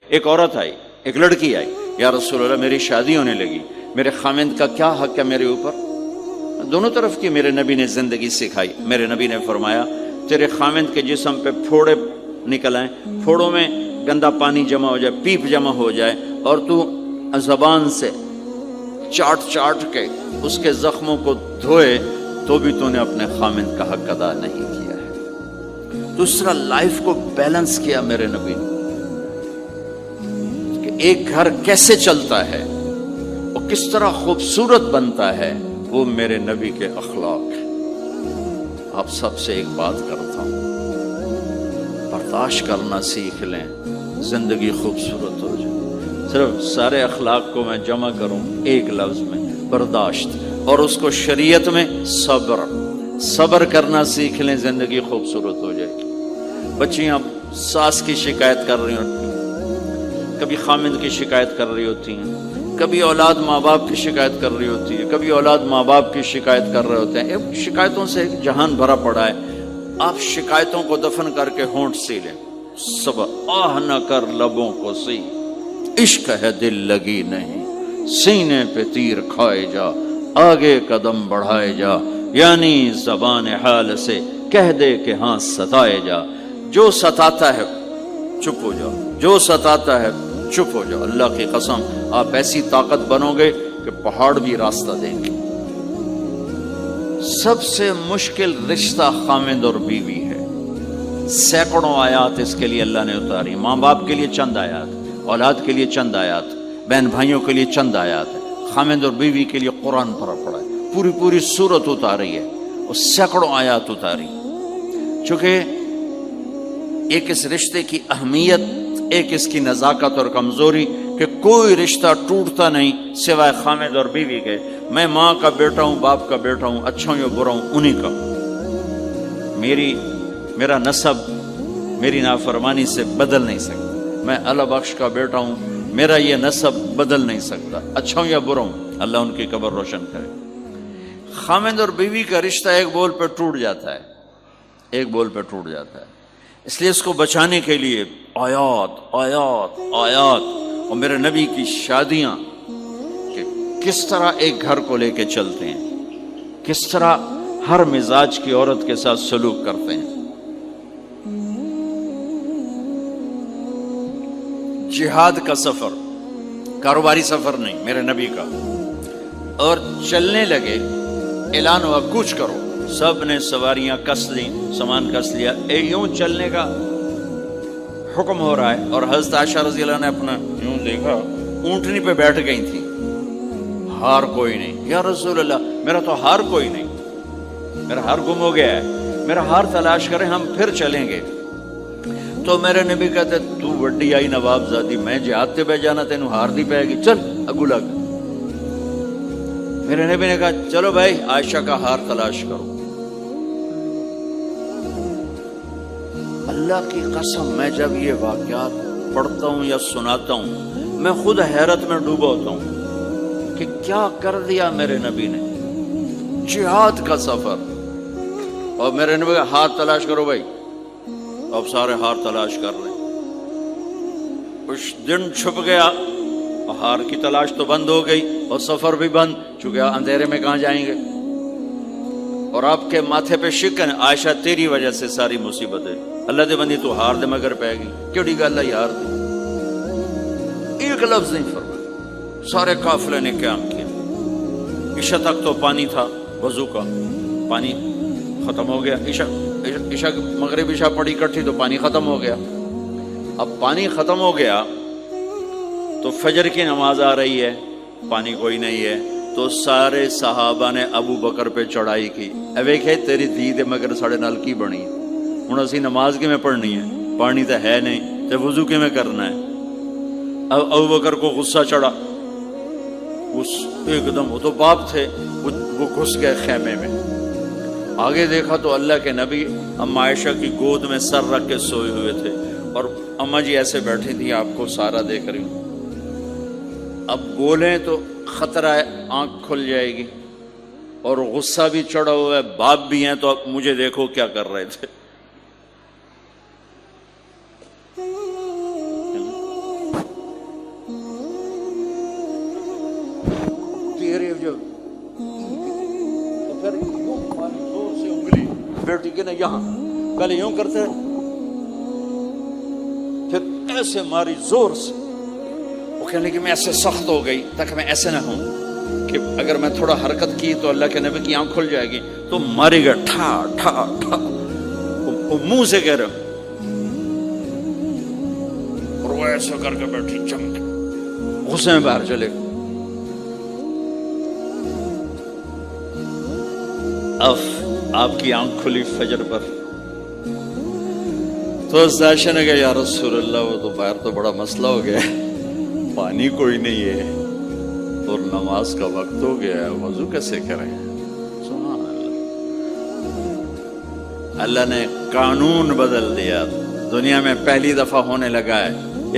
ایک عورت آئی، ایک لڑکی آئی، یا رسول اللہ میری شادی ہونے لگی، میرے خامند کا کیا حق ہے میرے اوپر؟ دونوں طرف کی میرے نبی نے زندگی سکھائی۔ میرے نبی نے فرمایا تیرے خامند کے جسم پہ پھوڑے نکل آئیں، پھوڑوں میں گندا پانی جمع ہو جائے، پیپ جمع ہو جائے، اور تو زبان سے چاٹ چاٹ کے اس کے زخموں کو دھوئے، تو بھی تو نے اپنے خامند کا حق ادا نہیں کیا ہے۔ دوسرا، لائف کو بیلنس کیا میرے نبی نے کہ ایک گھر کیسے چلتا ہے اور کس طرح خوبصورت بنتا ہے، وہ میرے نبی کے اخلاق ہیں۔ آپ سب سے ایک بات کرتا ہوں، برداشت کرنا سیکھ لیں، زندگی خوبصورت ہو جائے۔ صرف سارے اخلاق کو میں جمع کروں ایک لفظ میں، برداشت، اور اس کو شریعت میں صبر۔ صبر کرنا سیکھ لیں، زندگی خوبصورت ہو جائے گی۔ بچیاں ساس کی شکایت کر رہی ہوتی ہیں، کبھی خامند کی شکایت کر رہی ہوتی ہیں، کبھی اولاد ماں باپ کی شکایت کر رہی ہوتی ہے، کبھی اولاد ماں باپ کی شکایت کر رہے ہوتے ہیں۔ شکایتوں سے ایک جہان بھرا پڑا ہے۔ آپ شکایتوں کو دفن کر کے ہونٹ سی لیں، صبر، آہ نہ کر لبوں کو سی، عشق ہے دل لگی نہیں، سینے پہ تیر کھائے جا، آگے قدم بڑھائے جا، یعنی زبان حال سے کہہ دے کہ ہاں ستائے جا۔ جو ستاتا ہے چپ ہو جاؤ، جو ستاتا ہے چپ ہو جاؤ۔ اللہ کی قسم آپ ایسی طاقت بنو گے کہ پہاڑ بھی راستہ دیں گے۔ سب سے مشکل رشتہ خامند اور بیوی ہے۔ سینکڑوں آیات اس کے لیے اللہ نے اتاری، ماں باپ کے لیے چند آیات، اولاد کے لیے چند آیات، بہن بھائیوں کے لیے چند آیات ہے، خامند اور بیوی کے لیے قرآن پڑھا پڑا ہے، پوری سورت اتاری ہے اور سینکڑوں آیات اتاری۔ چونکہ ایک اس رشتے کی اہمیت، ایک اس کی نزاکت اور کمزوری کہ کوئی رشتہ ٹوٹتا نہیں سوائے خامد اور بیوی کے۔ میں ماں کا بیٹا ہوں، باپ کا بیٹا ہوں، اچھا ہوں یا برا ہوں انہی کا۔ میرا نسب میری نافرمانی سے بدل نہیں سکتا۔ میں اللہ بخش کا بیٹا ہوں، میرا یہ نسب بدل نہیں سکتا، اچھا ہوں یا برا ہوں۔ اللہ ان کی قبر روشن کرے۔ خامد اور بیوی کا رشتہ ایک بول پہ ٹوٹ جاتا ہے، ایک بول پہ ٹوٹ جاتا ہے۔ اس لیے اس کو بچانے کے لیے آیات آیات آیات، اور میرے نبی کی شادیاں کہ کس طرح ایک گھر کو لے کے چلتے ہیں، کس طرح ہر مزاج کی عورت کے ساتھ سلوک کرتے ہیں۔ جہاد کا سفر، کاروباری سفر نہیں، میرے نبی کا، اور چلنے لگے، اعلان ہوا کوچ کرو، سب نے سواریاں کس لیں، سامان کس لیا، یوں چلنے کا حکم ہو رہا ہے۔ اور حضرت عائشہ رضی اللہ نے اپنا یوں دیکھا، اونٹنی پہ بیٹھ گئی تھی، ہار کوئی نہیں۔ یا رسول اللہ میرا تو ہار کوئی نہیں، میرا ہار گم ہو گیا ہے، میرا ہار تلاش کریں، ہم پھر چلیں گے۔ تو میرے نبی کہتے تو وڈی آئی نواب زادی، میں جہاد تے بہ جانا، تینوں ہار دی پائے گی، چل اگو لگ۔ میرے نبی نے کہا چلو بھائی عائشہ کا ہار تلاش کرو۔ اللہ کی قسم میں جب یہ واقعات پڑھتا ہوں یا سناتا ہوں، میں خود حیرت میں ڈوبا ہوتا ہوں کہ کیا کر دیا میرے نبی نے۔ جہاد کا سفر، اور میرے نبی کا ہار تلاش کرو بھائی، اب سارے ہار تلاش کر رہے ہیں۔ کچھ دن چھپ گیا اور ہار کی تلاش تو بند ہو گئی اور سفر بھی بند، چونکہ اندھیرے میں کہاں جائیں گے۔ اور آپ کے ماتھے پہ شکن، عائشہ تیری وجہ سے ساری مصیبت ہے، اللہ دے بندی تو ہار دے مگر پہ گی، کیڑی گل ہے یار دی، ایک لفظ نہیں فرمایا۔ سارے قافلے نے قیام کیا، عشاء تک تو پانی تھا، وضو کا پانی ختم ہو گیا، عشاء مغرب عشاء پڑی اکٹھی تو پانی ختم ہو گیا۔ اب پانی ختم ہو گیا تو فجر کی نماز آ رہی ہے، پانی کوئی نہیں ہے، تو سارے صحابہ نے ابو بکر پہ چڑھائی کی، اے ویکھے تیری دھی دے مگر ساڑے نال کی بنی، ہن اسی نماز کی میں پڑھنی ہے، پانی تو ہے نہیں، تے وضو کی میں کرنا ہے۔ اب ابو بکر کو غصہ چڑھا، ایک دم، وہ تو باپ تھے، وہ گھس گئے خیمے میں۔ آگے دیکھا تو اللہ کے نبی اما عائشہ کی گود میں سر رکھ کے سوئے ہوئے تھے، اور اما جی ایسے بیٹھی تھی، آپ کو سارا دیکھ رہی ہوں۔ اب بولیں تو خطرہ ہے آنکھ کھل جائے گی، اور غصہ بھی چڑھا ہوا ہے، باپ بھی ہیں، تو اب مجھے دیکھو کیا کر رہے تھے۔ بیٹی کے نا یہاں پہلے یوں کرتے پھر ایسے ماری زور سے. وہ کہنے لگی میں ایسے سخت ہو گئی تاکہ میں ایسے نہ ہوں کہ اگر میں تھوڑا حرکت کی تو اللہ کے نبی کی آنکھ کھل جائے گی. تو ماری گا ٹھا ٹھا ٹھا, وہ منہ سے کہہ رہے اور وہ ایسا کر کے بیٹھی چمک غصے میں باہر چلے گا. آپ کی آنکھ کھلی فجر پر تو عائشہ نے کہا یا رسول اللہ وہ تو باہر تو بڑا مسئلہ ہو گیا ہے, پانی کوئی نہیں ہے اور نماز کا وقت ہو گیا ہے, وضو کیسے کریں. سبحان اللہ, اللہ نے قانون بدل دیا. دنیا میں پہلی دفعہ ہونے لگا ہے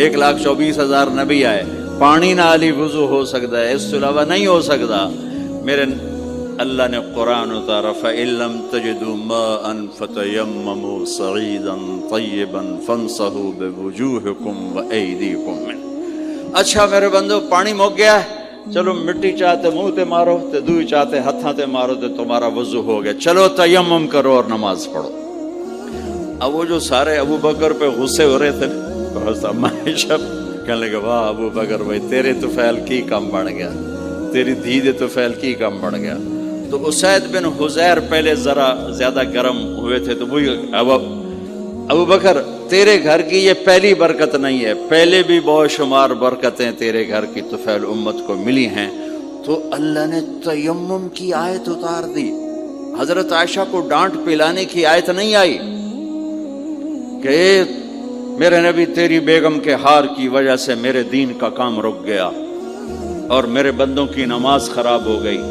1,24,000 نبی آئے, پانی نہ علی وضو ہو سکتا ہے, اس کے علاوہ نہیں ہو سکتا. میرے اللہ نے قرآن اتارا فَإِن لَّمْ تَجِدُوا مَاءً فَتَيَمَّمُوا صَعِيدًا طَيِّبًا فَامْسَحُوا بِوُجُوهِكُمْ وَأَيْدِيكُمْ مِنْهُ. اچھا میرے بندو پانی مک گیا ہے, چلو مٹی چاہتے منہ تے مارو تے دوئی چاہتے ہتھاں تے مارو تے تمہارا وضو ہو گیا, چلو تیمم کرو اور نماز پڑھو. اب وہ جو سارے ابو بکر پہ غصے ہو رہے تھے عائشہ کہنے لگے واہ ابو بکر بھائی تیرے تو فعل کی کم بڑھ گیا, تیری دھی دے تو فعل کی کم بڑھ گیا. تو اسید بن حزیر پہلے ذرا زیادہ گرم ہوئے تھے. تو وہی ابو بکر تیرے گھر کی یہ پہلی برکت نہیں ہے, پہلے بھی بہت شمار برکتیں تیرے گھر کی طفیل امت کو ملی ہیں. تو اللہ نے تیمم کی آیت اتار دی. حضرت عائشہ کو ڈانٹ پلانے کی آیت نہیں آئی کہ میرے نبی تیری بیگم کے ہار کی وجہ سے میرے دین کا کام رک گیا اور میرے بندوں کی نماز خراب ہو گئی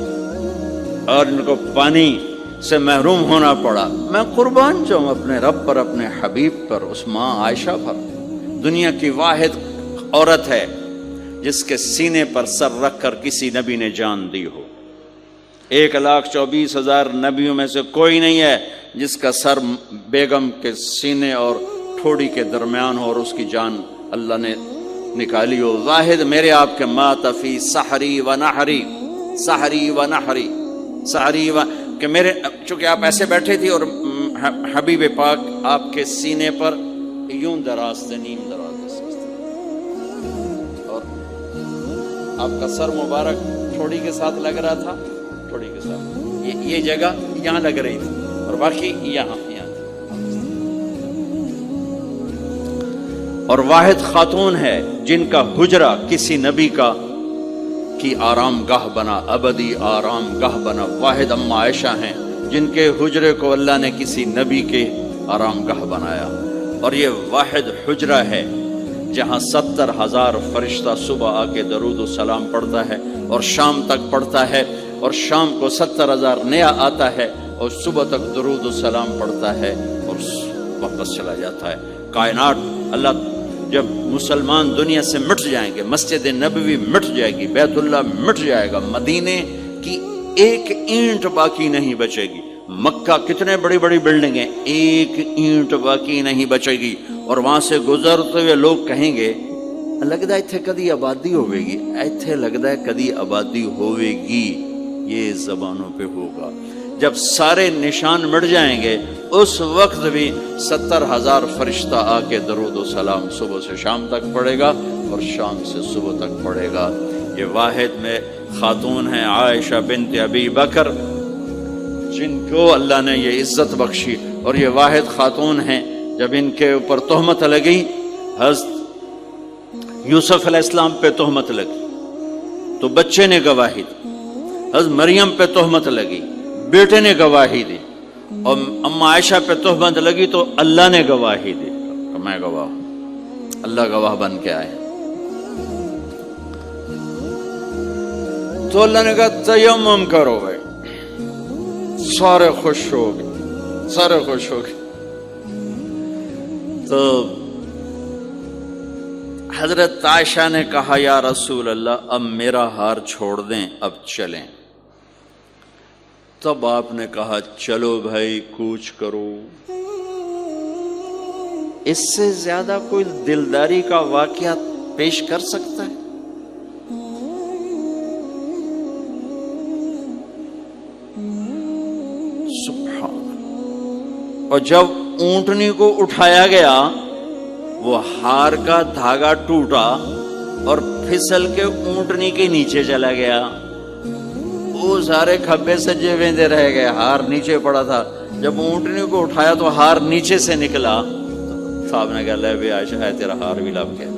اور ان کو پانی سے محروم ہونا پڑا. میں قربان جاؤں اپنے رب پر, اپنے حبیب پر, اس ماں عائشہ پر. دنیا کی واحد عورت ہے جس کے سینے پر سر رکھ کر کسی نبی نے جان دی ہو. 1,24,000 نبیوں میں سے کوئی نہیں ہے جس کا سر بیگم کے سینے اور ٹھوڑی کے درمیان ہو اور اس کی جان اللہ نے نکالی ہو. واحد میرے آپ کے مات فی سحری و نحری, سحری و نحری, سحری و کہ میرے چونکہ آپ ایسے بیٹھے تھی اور حبیب پاک آپ کے سینے پر یوں دراز تھے, نیم دراز اور آپ کا سر مبارک ٹھوڑی کے ساتھ لگ رہا تھا, ٹھوڑی کے ساتھ یہ جگہ یہاں لگ رہی تھی اور باقی یہاں تھی. اور واحد خاتون ہے جن کا حجرہ کسی نبی کی آرام گاہ بنا, ابدی آرام گاہ بنا. واحد اماں عائشہ ہیں جن کے حجرے کو اللہ نے کسی نبی کے آرام گاہ بنایا. اور یہ واحد حجرہ ہے جہاں 70,000 فرشتہ صبح آ کے درود و سلام پڑھتا ہے اور شام تک پڑھتا ہے, اور شام کو 70,000 نیا آتا ہے اور صبح تک درود و سلام پڑھتا ہے اور واپس چلا جاتا ہے. کائنات اللہ جب مسلمان دنیا سے مٹ جائیں گے, مسجد نبوی مٹ جائے گی, بیت اللہ مٹ جائے گا, مدینے کی ایک اینٹ باقی نہیں بچے گی. مکہ کتنے بڑی بڑی بلڈنگیں, ایک اینٹ باقی نہیں بچے گی. اور وہاں سے گزرتے ہوئے لوگ کہیں گے لگتا ہے اتھے کدی آبادی ہوئے گی, ایتھے لگتا ہے کدی آبادی ہوئے گی. یہ زبانوں پہ ہوگا. جب سارے نشان مٹ جائیں گے اس وقت بھی 70,000 فرشتہ آ کے درود و سلام صبح سے شام تک پڑھے گا اور شام سے صبح تک پڑھے گا. یہ واحد میں خاتون ہیں عائشہ بنت ابی بکر جن کو اللہ نے یہ عزت بخشی. اور یہ واحد خاتون ہیں جب ان کے اوپر تہمت لگی, حضرت یوسف علیہ السلام پہ تہمت لگی تو بچے نے گواہی دی, حضرت مریم پہ تہمت لگی بیٹے نے گواہی دی, اور اماں عائشہ پہ تہمت لگی تو اللہ نے گواہی دی کہ میں گواہ ہوں. اللہ گواہ بن کے آئے. تو اللہ نے کہا تیمم کرو بھائی. سارے خوش ہو گئے, سارے خوش ہو گئے. تو حضرت عائشہ نے کہا یا رسول اللہ اب میرا ہار چھوڑ دیں, اب چلیں. تب آپ نے کہا چلو بھائی کوچ کرو. اس سے زیادہ کوئی دلداری کا واقعہ پیش کر سکتا ہے؟ سبحان اللہ. اور جب اونٹنی کو اٹھایا گیا وہ ہار کا دھاگا ٹوٹا اور پھسل کے اونٹنی کے نیچے چلا گیا. وہ سارے کھبے سجے ویندے رہ گئے, ہار نیچے پڑا تھا. جب اونٹنی کو اٹھایا تو ہار نیچے سے نکلا. صاحب نے کہا لے بھی عائشہ ہے تیرا ہار بھی لب گیا.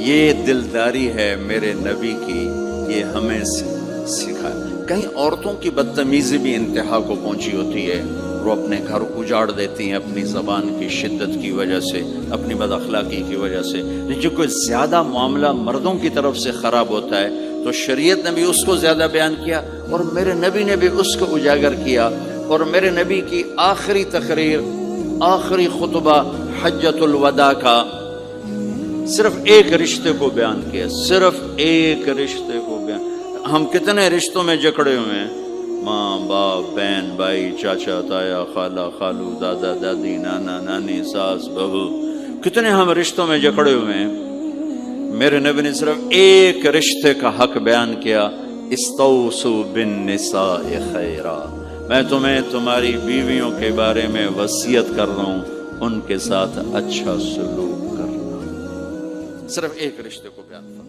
یہ دلداری ہے میرے نبی کی, یہ ہمیں سکھا. کہیں عورتوں کی بدتمیزی بھی انتہا کو پہنچی ہوتی ہے, وہ اپنے گھر اجاڑ دیتی ہیں اپنی زبان کی شدت کی وجہ سے, اپنی بد اخلاقی کی وجہ سے. لیکن جو کوئی زیادہ معاملہ مردوں کی طرف سے خراب ہوتا ہے تو شریعت نے بھی اس کو زیادہ بیان کیا اور میرے نبی نے بھی اس کو اجاگر کیا. اور میرے نبی کی آخری تقریر, آخری خطبہ حجۃ الوداع کا صرف ایک رشتے کو بیان کیا, صرف ایک رشتے کو بیان. ہم کتنے رشتوں میں جکڑے ہوئے ہیں, ماں باپ, بہن بھائی, چاچا تایا, خالہ خالو, دادا دادی, نانا نانی, ساس بہو, کتنے ہم رشتوں میں جکڑے ہوئے ہیں. میرے نبی نے صرف ایک رشتے کا حق بیان کیا, استوصوا بالنساء خیرا, میں تمہیں تمہاری بیویوں کے بارے میں وصیت کر رہا ہوں, ان کے ساتھ اچھا سلوک کرنا. صرف ایک رشتے کو بیان.